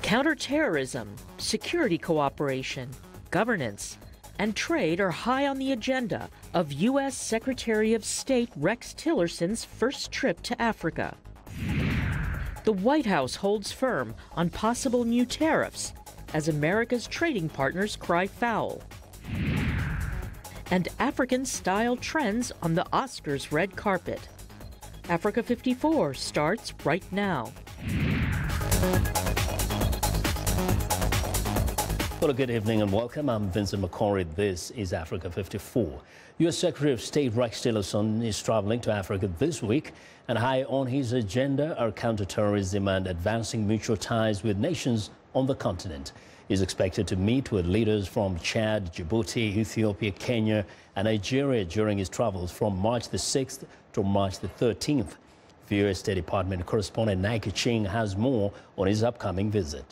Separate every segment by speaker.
Speaker 1: Counterterrorism, security cooperation, governance, and trade are high on the agenda of U.S. Secretary of State Rex Tillerson's first trip to Africa. The White House holds firm on possible new tariffs as America's trading partners cry foul. And African-style trends on the Oscars red carpet. Africa 54 starts right now.
Speaker 2: Well, good evening and welcome. I'm Vincent McCory. This is Africa 54. U.S. Secretary of State Rex Tillerson is traveling to Africa this week, and high on his agenda are counterterrorism and advancing mutual ties with nations on the continent. He's expected to meet with leaders from Chad, Djibouti, Ethiopia, Kenya, and Nigeria during his travels from March the 6th to March the 13th. VOA State Department correspondent Nike Ching has more on his upcoming visit.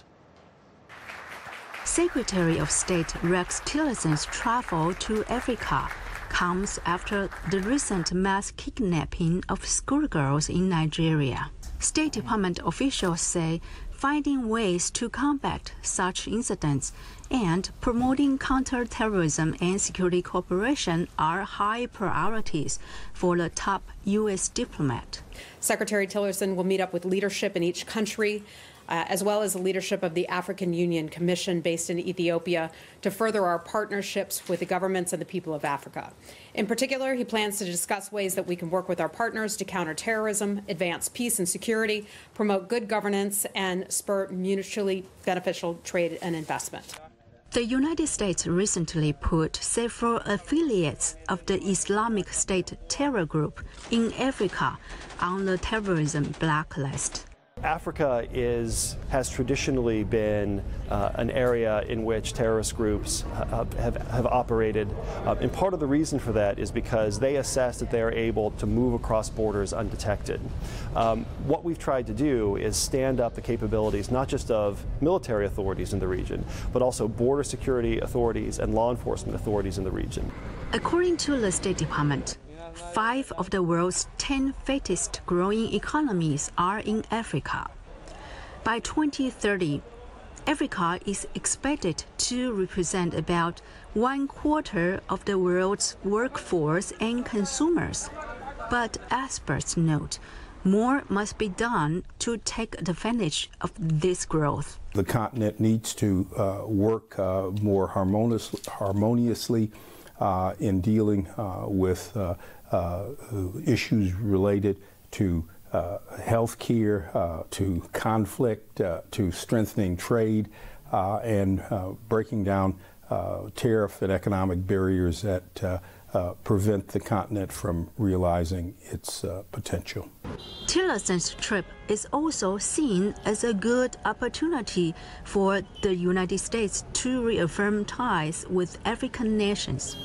Speaker 3: Secretary of State Rex Tillerson's travel to Africa comes after the recent mass kidnapping of schoolgirls in Nigeria. State Department officials say finding ways to combat such incidents and promoting counterterrorism and security cooperation are high priorities for the top U.S. diplomat.
Speaker 4: Secretary Tillerson will meet up with leadership in each country, as well as the leadership of the African Union Commission based in Ethiopia, to further our partnerships with the governments and the people of Africa. In particular, he plans to discuss ways that we can work with our partners to counter terrorism, advance peace and security, promote good governance, and spur mutually beneficial trade and investment.
Speaker 3: The United States recently put several affiliates of the Islamic State terror group in Africa on the terrorism blacklist.
Speaker 5: Africa has traditionally been an area in which terrorist groups have operated. And part of the reason for that is because they assess that they are able to move across borders undetected. What we've tried to do is stand up the capabilities not just of military authorities in the region, but also border security authorities and law enforcement authorities in the region.
Speaker 3: According to the State Department, 5 of the world's 10 fastest growing economies are in Africa. By 2030, Africa is expected to represent about 1/4 of the world's workforce and consumers. But experts note more must be done to take advantage of this growth.
Speaker 6: The continent needs to work more harmoniously in dealing with issues related to health care, to conflict, to strengthening trade, and breaking down tariff and economic barriers that prevent the continent from realizing its potential.
Speaker 3: Tillerson's trip is also seen as a good opportunity for the United States to reaffirm ties with African nations,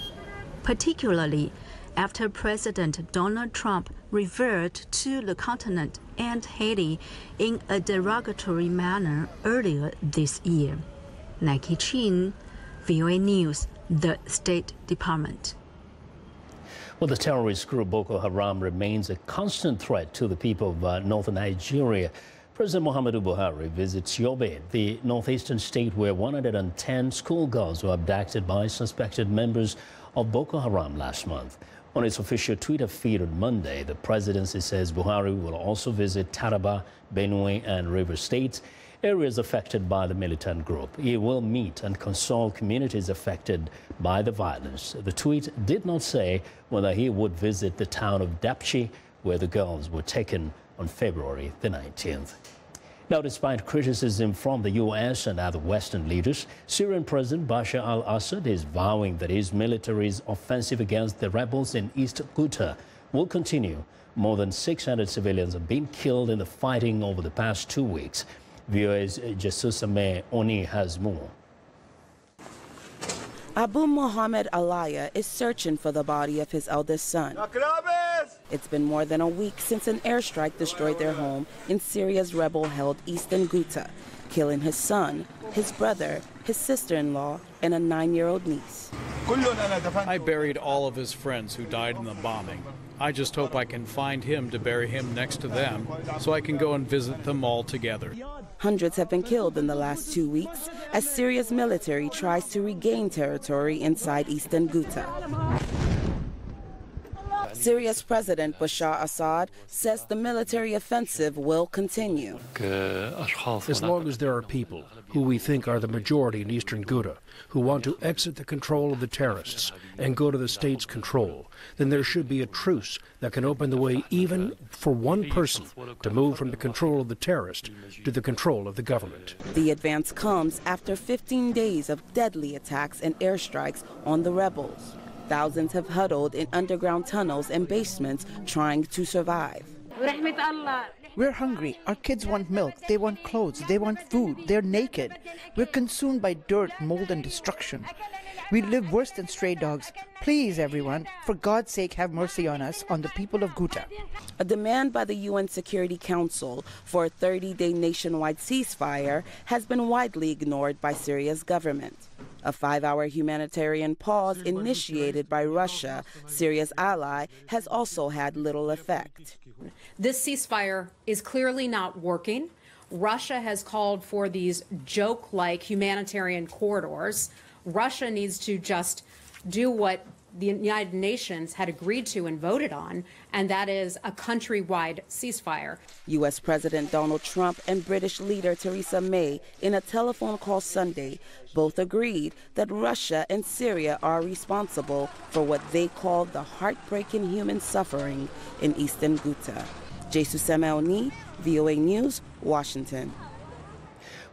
Speaker 3: particularly after President Donald Trump referred to the continent and Haiti in a derogatory manner earlier this year. Nike Chin, VOA News, the State Department.
Speaker 2: Well, the terrorist group Boko Haram remains a constant threat to the people of northern Nigeria. President Muhammadu Buhari visits Yobe, the northeastern state where 110 schoolgirls were abducted by suspected members of Boko Haram last month. On its official Twitter feed on Monday, the presidency says Buhari will also visit Taraba, Benue, and Rivers states, areas affected by the militant group. He will meet and console communities affected by the violence. The tweet did not say whether he would visit the town of Dapchi, where the girls were taken on February the 19th. Now, despite criticism from the U.S. and other Western leaders, Syrian President Bashar al-Assad is vowing that his military's offensive against the rebels in East Ghouta will continue. More than 600 civilians have been killed in the fighting over the past 2 weeks. VOA's Jesusame Oni has more.
Speaker 7: Abu Mohammed Alaya is searching for the body of his eldest son. It's been more than a week since an airstrike destroyed their home in Syria's rebel-held Eastern Ghouta, killing his son, his brother, his sister-in-law, and a 9-year-old niece.
Speaker 8: I buried all of his friends who died in the bombing. I just hope I can find him to bury him next to them so I can go and visit them all together.
Speaker 7: Hundreds have been killed in the last 2 weeks as Syria's military tries to regain territory inside eastern Ghouta. Syria's President Bashar Assad says the military offensive will continue.
Speaker 9: As long as there are people, who we think are the majority in eastern Ghouta, who want to exit the control of the terrorists and go to the state's control, then there should be a truce that can open the way even for one person to move from the control of the terrorist to the control of the government.
Speaker 7: The advance comes after 15 days of deadly attacks and airstrikes on the rebels. Thousands have huddled in underground tunnels and basements trying to survive.
Speaker 10: We're hungry. Our kids want milk. They want clothes. They want food. They're naked. We're consumed by dirt, mold, and destruction. We live worse than stray dogs. Please, everyone, for God's sake, have mercy on us, on the people of Ghouta.
Speaker 7: A demand by the UN Security Council for a 30-day nationwide ceasefire has been widely ignored by Syria's government. A 5-hour humanitarian pause initiated by Russia, Syria's ally, has also had little effect.
Speaker 4: This ceasefire is clearly not working. Russia has called for these joke-like humanitarian corridors. Russia needs to just do what the United Nations had agreed to and voted on, and that is a countrywide ceasefire.
Speaker 7: U.S. President Donald Trump and British leader Theresa May, in a telephone call Sunday, both agreed that Russia and Syria are responsible for what they call the heartbreaking human suffering in eastern Ghouta. Jesus Semeoni, VOA News, Washington.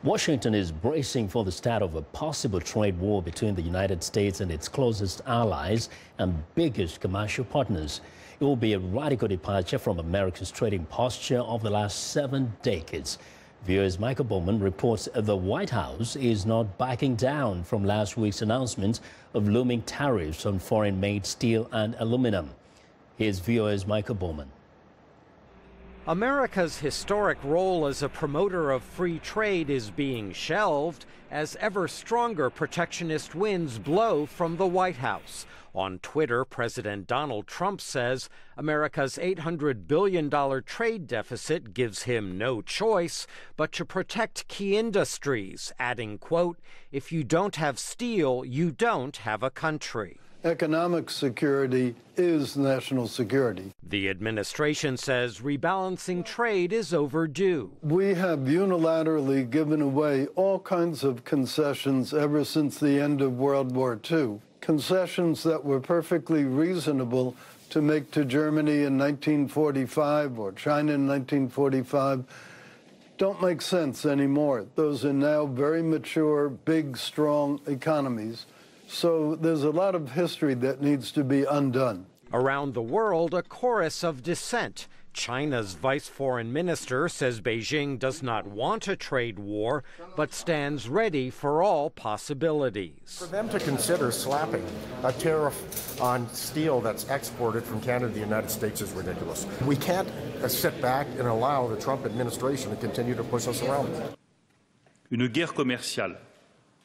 Speaker 2: Washington is bracing for the start of a possible trade war between the United States and its closest allies and biggest commercial partners. It will be a radical departure from America's trading posture of the last 7 decades. VOA's Michael Bowman reports the White House is not backing down from last week's announcement of looming tariffs on foreign-made steel and aluminum. Here's VOA's Michael Bowman.
Speaker 11: America's historic role as a promoter of free trade is being shelved as ever stronger protectionist winds blow from the White House. On Twitter, President Donald Trump says America's $800 billion trade deficit gives him no choice but to protect key industries, adding, quote, "If you don't have steel, you don't have a country."
Speaker 12: Economic security is national security.
Speaker 11: The administration says rebalancing trade is overdue.
Speaker 12: We have unilaterally given away all kinds of concessions ever since the end of World War II. Concessions that were perfectly reasonable to make to Germany in 1945 or China in 1945 don't make sense anymore. Those are now very mature, big, strong economies. So there's a lot of history that needs to be undone.
Speaker 11: Around the world, a chorus of dissent. China's vice foreign minister says Beijing does not want a trade war, but stands ready for all possibilities.
Speaker 13: For them to consider slapping a tariff on steel that's exported from Canada to the United States is ridiculous. We can't sit back and allow the Trump administration to continue to push us around.
Speaker 14: Une guerre commerciale.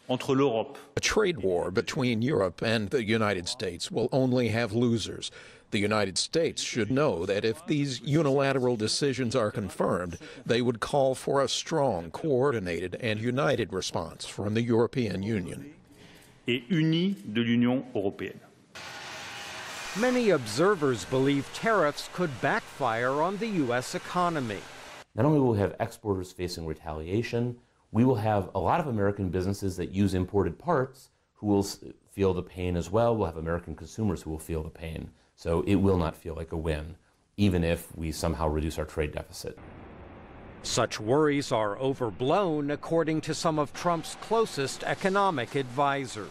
Speaker 14: A
Speaker 15: trade war between Europe and the United States will only have losers. The United States should know that if these unilateral decisions are confirmed, they would call for a strong, coordinated, and united response from the European Union.
Speaker 14: Et unie de l'Union européenne.
Speaker 11: Many observers believe tariffs could backfire on the U.S. economy.
Speaker 16: Not only will we have exporters facing retaliation, we will have a lot of American businesses that use imported parts who will feel the pain as well. We'll have American consumers who will feel the pain. So it will not feel like a win, even if we somehow reduce our trade deficit.
Speaker 11: Such worries are overblown, according to some of Trump's closest economic advisors.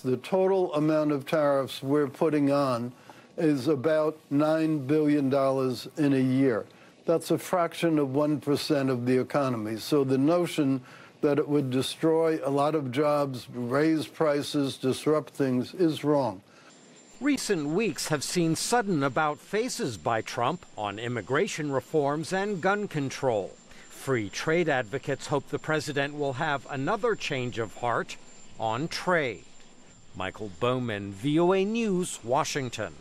Speaker 12: The total amount of tariffs we're putting on is about $9 billion in a year. That's a fraction of 1% of the economy. So the notion that it would destroy a lot of jobs, raise prices, disrupt things is wrong.
Speaker 11: Recent weeks have seen sudden about-faces by Trump on immigration reforms and gun control. Free trade advocates hope the president will have another change of heart on trade. Michael Bowman, VOA News, Washington.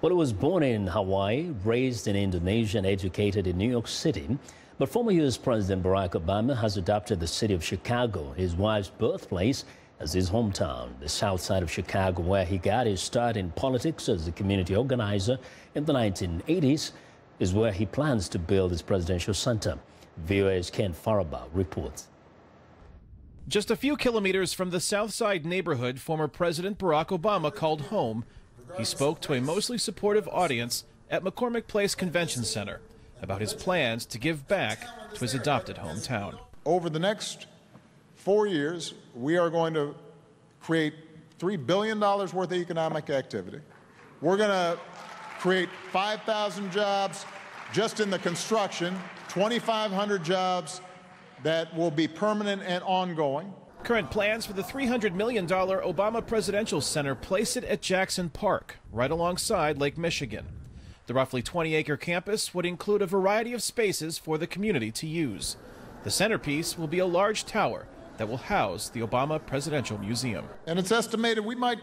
Speaker 2: Well, he was born in Hawaii, raised in Indonesia, and educated in New York City. But former U.S. President Barack Obama has adopted the city of Chicago, his wife's birthplace, as his hometown. The south side of Chicago, where he got his start in politics as a community organizer in the 1980s, is where he plans to build his presidential center. VOA's Ken Faraba reports.
Speaker 17: Just a few kilometers from the South Side neighborhood former President Barack Obama called home, he spoke to a mostly supportive audience at McCormick Place Convention Center about his plans to give back to his adopted hometown.
Speaker 18: Over the next 4 years, we are going to create $3 billion worth of economic activity. We're going to create 5,000 jobs just in the construction, 2,500 jobs that will be permanent and ongoing.
Speaker 17: Current plans for the $300 million Obama Presidential Center place it at Jackson Park, right alongside Lake Michigan. The roughly 20-acre campus would include a variety of spaces for the community to use. The centerpiece will be a large tower that will house the Obama Presidential Museum.
Speaker 18: And it's estimated we might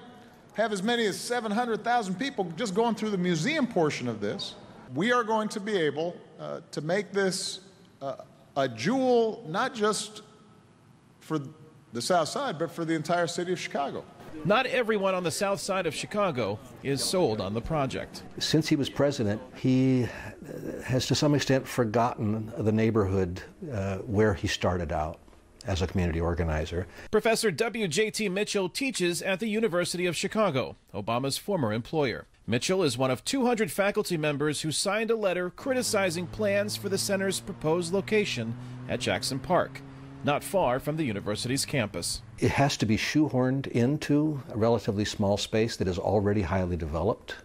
Speaker 18: have as many as 700,000 people just going through the museum portion of this. We are going to be able to make this a jewel, not just for the South Side, but for the entire city of Chicago.
Speaker 17: Not everyone on the south side of Chicago is sold on the project.
Speaker 19: Since he was president, he has to some extent forgotten the neighborhood where he started out as a community organizer.
Speaker 17: Professor W.J.T. Mitchell teaches at the University of Chicago, Obama's former employer. Mitchell is one of 200 faculty members who signed a letter criticizing plans for the center's proposed location at Jackson Park, not far from the university's campus.
Speaker 19: It has to be shoehorned into a relatively small space that is already highly developed.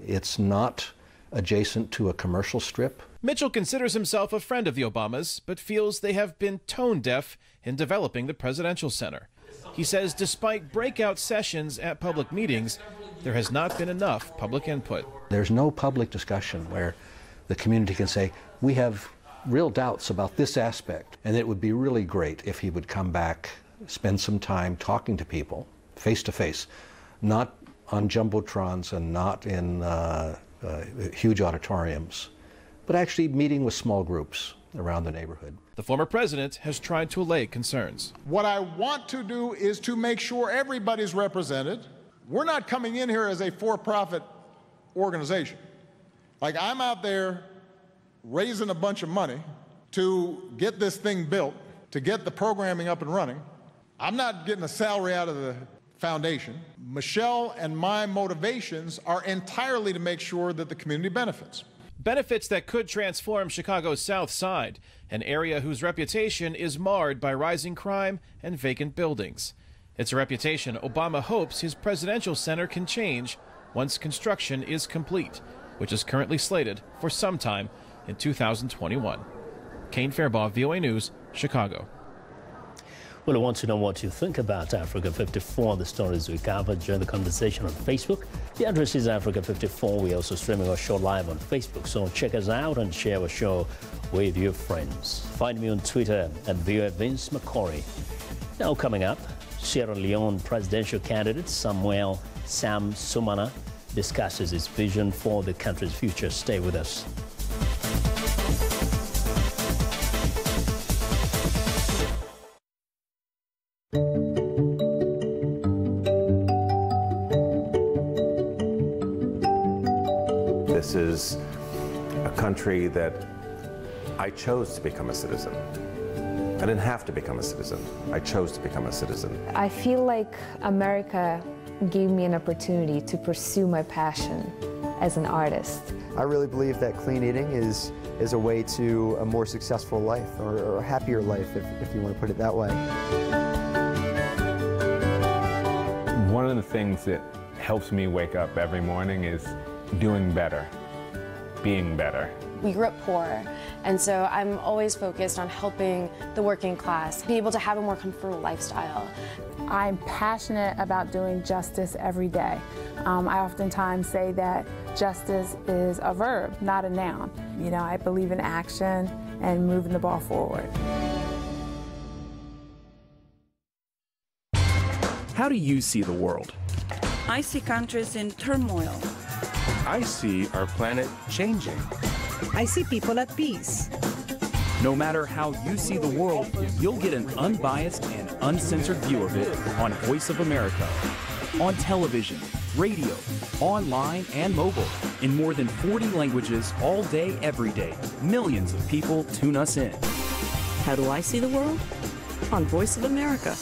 Speaker 19: It's not adjacent to a commercial strip.
Speaker 17: Mitchell considers himself a friend of the Obamas, but feels they have been tone deaf in developing the presidential center. He says despite breakout sessions at public meetings, there has not been enough public input.
Speaker 19: There's no public discussion where the community can say, we have real doubts about this aspect, and it would be really great if he would come back, spend some time talking to people face to face, not on jumbotrons and not in huge auditoriums, but actually meeting with small groups around the neighborhood.
Speaker 17: The former president has tried to allay concerns.
Speaker 18: What I want to do is to make sure everybody's represented. We're not coming in here as a for-profit organization. Like, I'm out there raising a bunch of money to get this thing built, to get the programming up and running. I'm not getting a salary out of the foundation. Michelle and my motivations are entirely to make sure that the community benefits.
Speaker 17: Benefits that could transform Chicago's South Side, an area whose reputation is marred by rising crime and vacant buildings. It's a reputation Obama hopes his presidential center can change once construction is complete, which is currently slated for sometime in 2021. Kane Fairbaugh, VOA News, Chicago.
Speaker 2: Well, I want to know what you think about Africa 54, the stories we covered. Join the conversation on Facebook. The address is Africa 54. We're also streaming our show live on Facebook, so check us out and share our show with your friends. Find me on Twitter at VOA Vince McCory. Now coming up, Sierra Leone presidential candidate Samuel Sam Sumana discusses his vision for the country's future. Stay with us.
Speaker 20: This is a country that I chose to become a citizen. I didn't have to become a citizen. I chose to become a citizen.
Speaker 21: I feel like America gave me an opportunity to pursue my passion as an artist.
Speaker 22: I really believe that clean eating is a way to a more successful life, or a happier life, if you want to put it that way.
Speaker 23: One of the things that helps me wake up every morning is doing better, being better.
Speaker 24: We grew up poor, and so I'm always focused on helping the working class be able to have a more comfortable lifestyle.
Speaker 25: I'm passionate about doing justice every day. I oftentimes say that justice is a verb, not a noun. You know, I believe in action and moving the ball forward.
Speaker 26: How do you see the world?
Speaker 27: I see countries in turmoil.
Speaker 1: I see our planet changing.
Speaker 3: I see people at peace.
Speaker 5: No matter how you see the world, you'll get an unbiased and uncensored view of it on Voice of America. On television, radio, online, and mobile. In more than 40 languages all day, every day. Millions of people tune us in.
Speaker 3: How do I see the world? On Voice of America.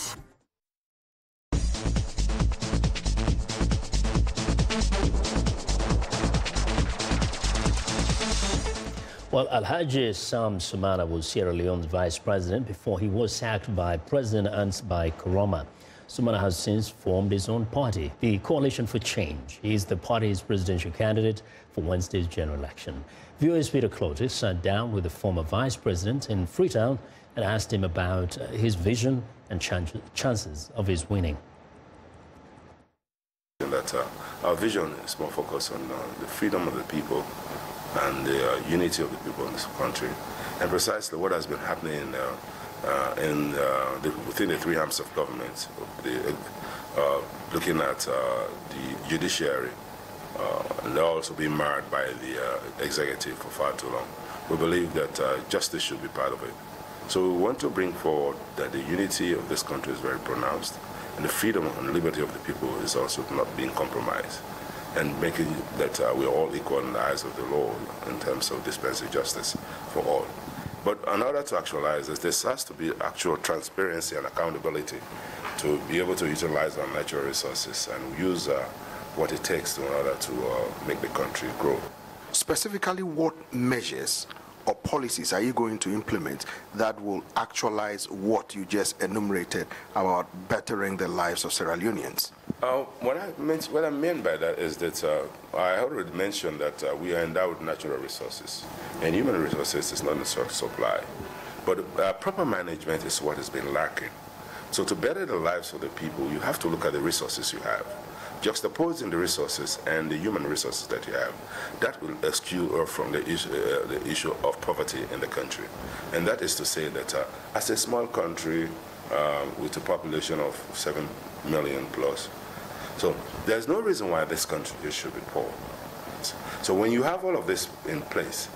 Speaker 2: Well, Alhaji Sam Sumana was Sierra Leone's vice president before he was sacked by President Ansbai Koroma. Sumana has since formed his own party, the Coalition for Change. He is the party's presidential candidate for Wednesday's general election. VOA's Peter Clotis sat down with the former vice president in Freetown and asked him about his vision and chances of his winning.
Speaker 6: That our vision is more focused on the freedom of the people and the unity of the people in this country, and precisely what has been happening within the three arms of government, looking at the judiciary, and they're also being marred by the executive for far too long. We believe that justice should be part of it. So we want to bring forward that the unity of this country is very pronounced, and the freedom and liberty of the people is also not being compromised, and making that we're all equal in the eyes of the law in terms of dispensing justice for all. But in order to actualize this, there has to be actual transparency and accountability to be able to utilize our natural resources and use what it takes in order to make the country grow.
Speaker 8: Specifically, what measures or policies are you going to implement that will actualize what you just enumerated about bettering the lives of Sierra Leoneans?
Speaker 6: What I mean by that is that I already mentioned that we are endowed with natural resources, and human resources is not a short supply. But proper management is what has been lacking. So to better the lives of the people, you have to look at the resources you have. Juxtaposing the resources and the human resources that you have, that will eschew from the issue of poverty in the country. And that is to say that as a small country with a population of 7 million plus, so there's no reason why this country should be poor. So when you have all of this in place,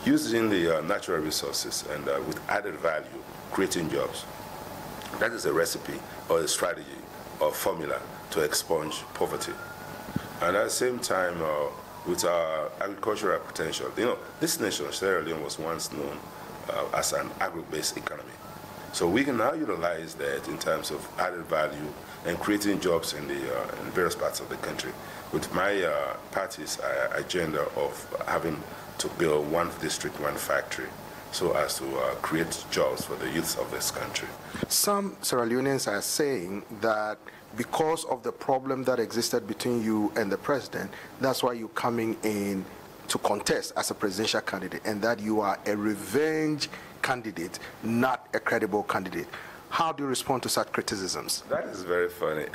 Speaker 6: using the natural resources and with added value, creating jobs, that is a recipe or a strategy or formula to expunge poverty. And at the same time, with our agricultural potential, this nation, Sierra Leone, was once known as an agro-based economy. So we can now utilize that in terms of added value and creating jobs in various parts of the country. With my party's agenda of having to build one district, one factory, so as to create jobs for the youth of this country.
Speaker 8: Some Sierra Leoneans are saying that because of the problem that existed between you and the president, that's why you're coming in to contest as a presidential candidate, and that you are a revenge candidate, not a credible candidate. How do you respond to such criticisms?
Speaker 6: That is very funny,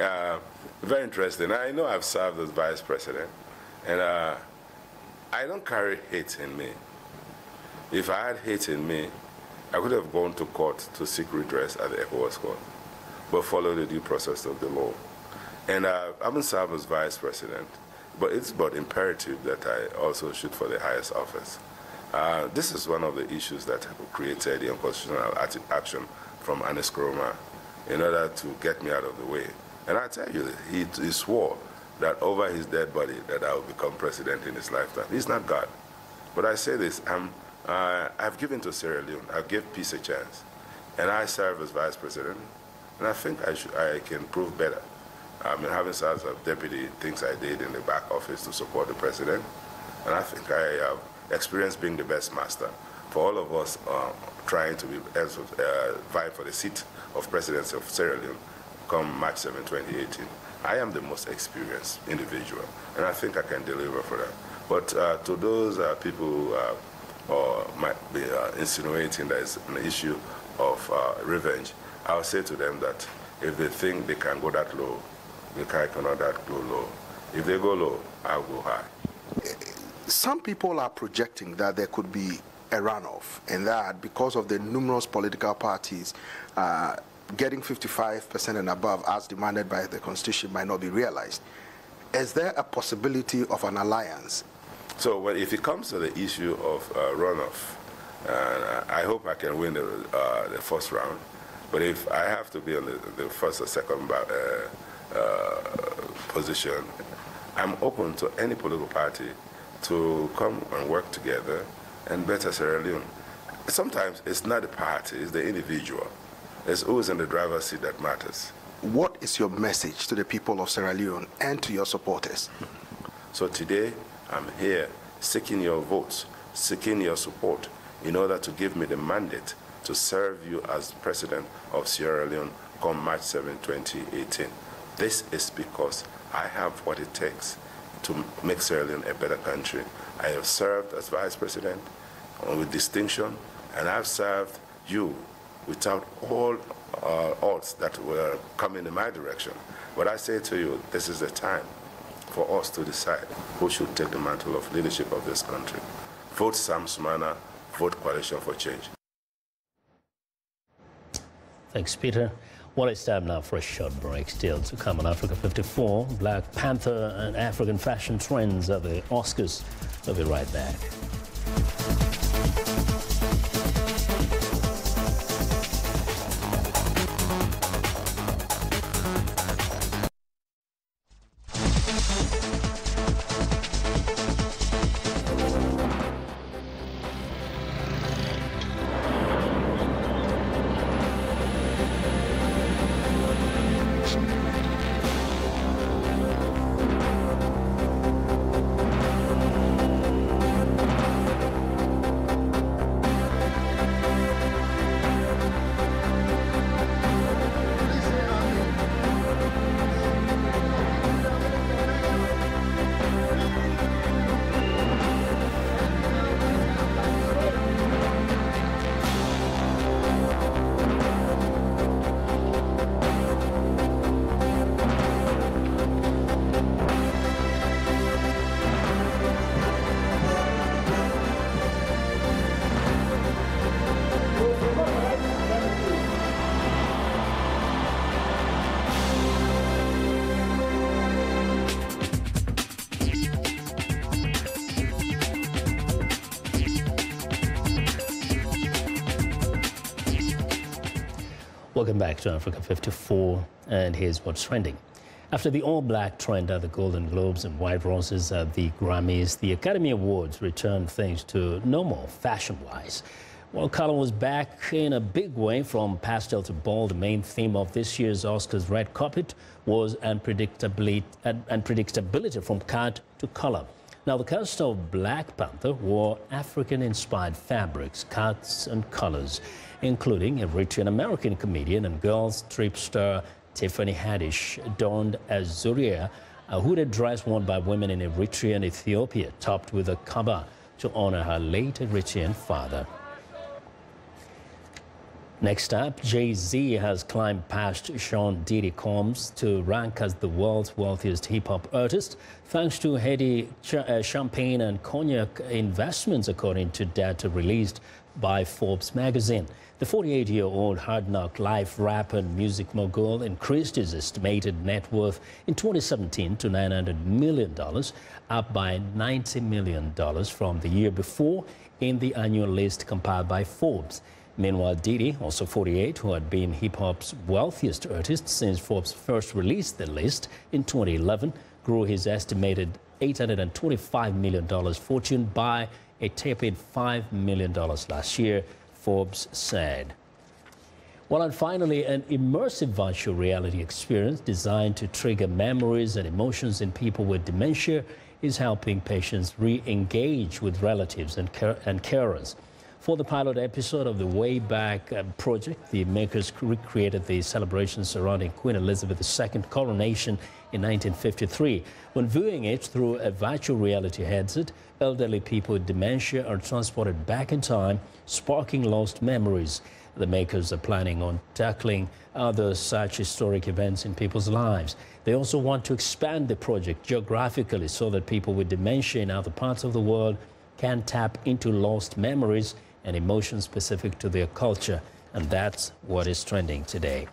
Speaker 6: very interesting. I know I've served as vice president, and I don't carry hate in me. If I had hate in me, I could have gone to court to seek redress at the ECOWAS court, but follow the due process of the law. And I haven't served as vice president, but it's but imperative that I also shoot for the highest office. This is one of the issues that created the unconstitutional action from Anis Koroma in order to get me out of the way. And I tell you, he swore that over his dead body that I will become president in his lifetime. He's not God. But I say this, I've given to Sierra Leone, I've given peace a chance, and I serve as vice president, and I think I can prove better. I mean, having served as deputy, things I did in the back office to support the president, and I think I have experienced being the best master for all of us trying to vie for the seat of presidency of Sierra Leone come March 7, 2018. I am the most experienced individual, and I think I can deliver for that. But to those people who might be insinuating there is an issue of revenge, I'll say to them that if they think they can go that low, they cannot go low. If they go low, I'll go high.
Speaker 8: Some people are projecting that there could be a runoff, and that because of the numerous political parties, getting 55% and above as demanded by the Constitution might not be realized. Is there a possibility of an alliance?
Speaker 6: So if it comes to the issue of runoff, I hope I can win the first round. But if I have to be on the first or second position, I'm open to any political party to come and work together and better Sierra Leone. Sometimes it's not the party, it's the individual. It's who's in the driver's seat that matters.
Speaker 8: What is your message to the people of Sierra Leone and to your supporters?
Speaker 6: So today, I'm here seeking your votes, seeking your support in order to give me the mandate to serve you as President of Sierra Leone come March 7, 2018. This is because I have what it takes to make Sierra Leone a better country. I have served as Vice President with distinction, and I've served you without all odds that were coming in my direction. But I say to you, this is the time for us to decide who should take the mantle of leadership of this country. Vote Sam Sumana, vote Coalition for Change.
Speaker 2: Thanks, Peter. Well, it's time now for a short break. Still to come on Africa 54, Black Panther and African fashion trends at the Oscars. We'll be right back. Welcome back to Africa 54, and here's what's trending. After the all-black trend at the Golden Globes and white roses at the Grammys, the Academy Awards returned things to normal fashion-wise. While color was back in a big way from pastel to bold, the main theme of this year's Oscars red carpet was unpredictability from cut to color. Now, the cast of Black Panther wore African-inspired fabrics, cuts and colors, including Eritrean-American comedian and girls trip star Tiffany Haddish donned as Zuria, a hooded dress worn by women in Eritrea and Ethiopia, topped with a kaba to honor her late Eritrean father. Next up, Jay-Z has climbed past Sean Diddy Combs to rank as the world's wealthiest hip-hop artist, thanks to heady champagne and cognac investments, according to data released by Forbes magazine. The 48-year-old hard-knock life rapper and music mogul increased his estimated net worth in 2017 to $900 million, up by $90 million from the year before in the annual list compiled by Forbes. Meanwhile, Diddy, also 48, who had been hip-hop's wealthiest artist since Forbes first released the list in 2011, grew his estimated $825 million fortune by a tepid $5 million last year, Forbes said. Well, and finally, an immersive virtual reality experience designed to trigger memories and emotions in people with dementia is helping patients re-engage with relatives and carers. For the pilot episode of the Way Back project, the makers recreated the celebrations surrounding Queen Elizabeth II's coronation in 1953. When viewing it through a virtual reality headset, elderly people with dementia are transported back in time, sparking lost memories. The makers are planning on tackling other such historic events in people's lives. They also want to expand the project geographically so that people with dementia in other parts of the world can tap into lost memories and emotions specific to their culture. And that's what is trending today.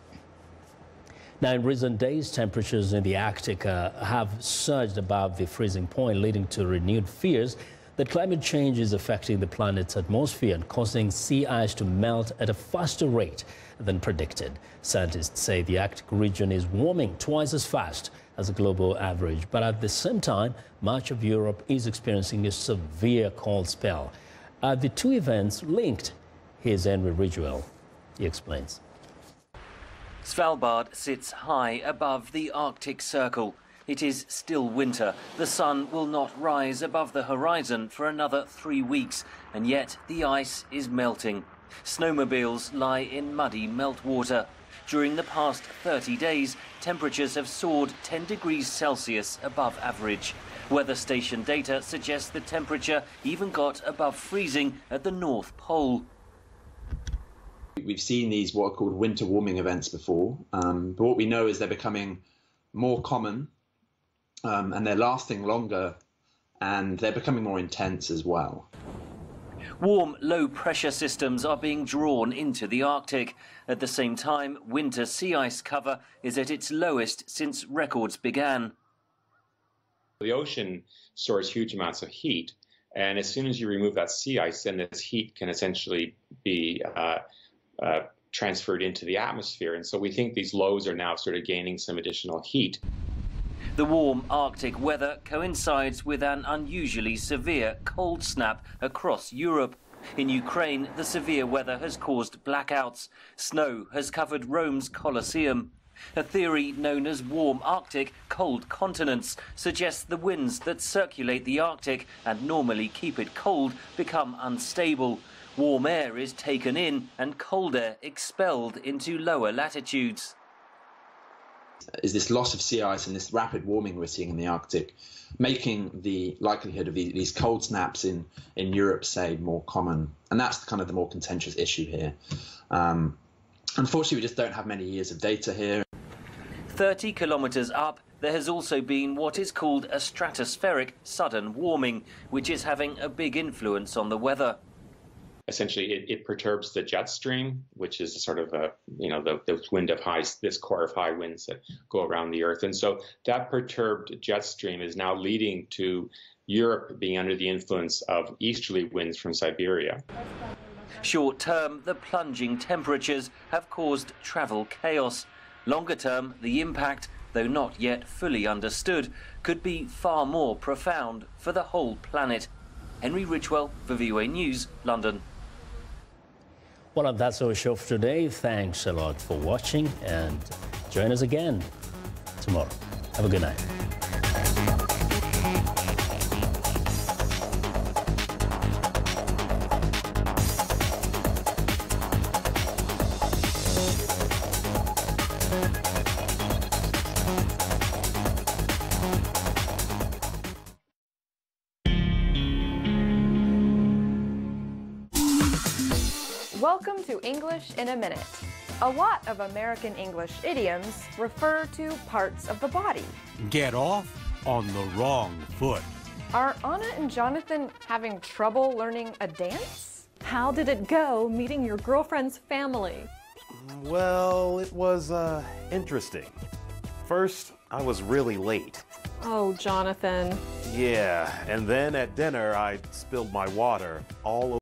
Speaker 2: Now, in recent days, temperatures in the Arctic have surged above the freezing point, leading to renewed fears that climate change is affecting the planet's atmosphere and causing sea ice to melt at a faster rate than predicted. Scientists say the Arctic region is warming twice as fast as a global average, but at the same time, much of Europe is experiencing a severe cold spell. Are the two events linked? Here's Henry Ridgewell. He explains.
Speaker 4: Svalbard sits high above the Arctic Circle. It is still winter. The sun will not rise above the horizon for another 3 weeks, and yet the ice is melting. Snowmobiles lie in muddy meltwater. During the past 30 days, temperatures have soared 10 degrees Celsius above average. Weather station data suggests the temperature even got above freezing at the North Pole.
Speaker 7: We've seen these what are called winter warming events before, but what we know is they're becoming more common and they're lasting longer and they're becoming more intense as well.
Speaker 4: Warm, low-pressure systems are being drawn into the Arctic. At the same time, winter sea ice cover is at its lowest since records began.
Speaker 9: The ocean stores huge amounts of heat, and as soon as you remove that sea ice, then this heat can essentially be transferred into the atmosphere. And so we think these lows are now sort of gaining some additional heat.
Speaker 4: The warm Arctic weather coincides with an unusually severe cold snap across Europe. In Ukraine, the severe weather has caused blackouts. Snow has covered Rome's Colosseum. A theory known as warm Arctic, cold continents suggests the winds that circulate the Arctic and normally keep it cold become unstable. Warm air is taken in and cold air expelled into lower latitudes.
Speaker 7: Is this loss of sea ice and this rapid warming we're seeing in the Arctic making the likelihood of these cold snaps in Europe, say, more common? And that's kind of the more contentious issue here. Unfortunately, we just don't have many years of data here.
Speaker 4: 30 kilometres up, there has also been what is called a stratospheric sudden warming, which is having a big influence on the weather.
Speaker 9: Essentially, it perturbs the jet stream, which is sort of the wind of this core of high winds that go around the Earth. And so that perturbed jet stream is now leading to Europe being under the influence of easterly winds from Siberia.
Speaker 4: Short term, the plunging temperatures have caused travel chaos. Longer term, the impact, though not yet fully understood, could be far more profound for the whole planet. Henry Ridgewell for VOA News, London.
Speaker 2: Well, that's our show for today. Thanks a lot for watching, and join us again tomorrow. Have a good night.
Speaker 10: Welcome to English in a Minute. A lot of American English idioms refer to parts of the body.
Speaker 13: Get off on the wrong foot.
Speaker 10: Are Anna and Jonathan having trouble learning a dance? How did it go meeting your girlfriend's family?
Speaker 26: Well, it was interesting. First, I was really late.
Speaker 10: Oh, Jonathan.
Speaker 26: Yeah, and then at dinner I spilled my water all over.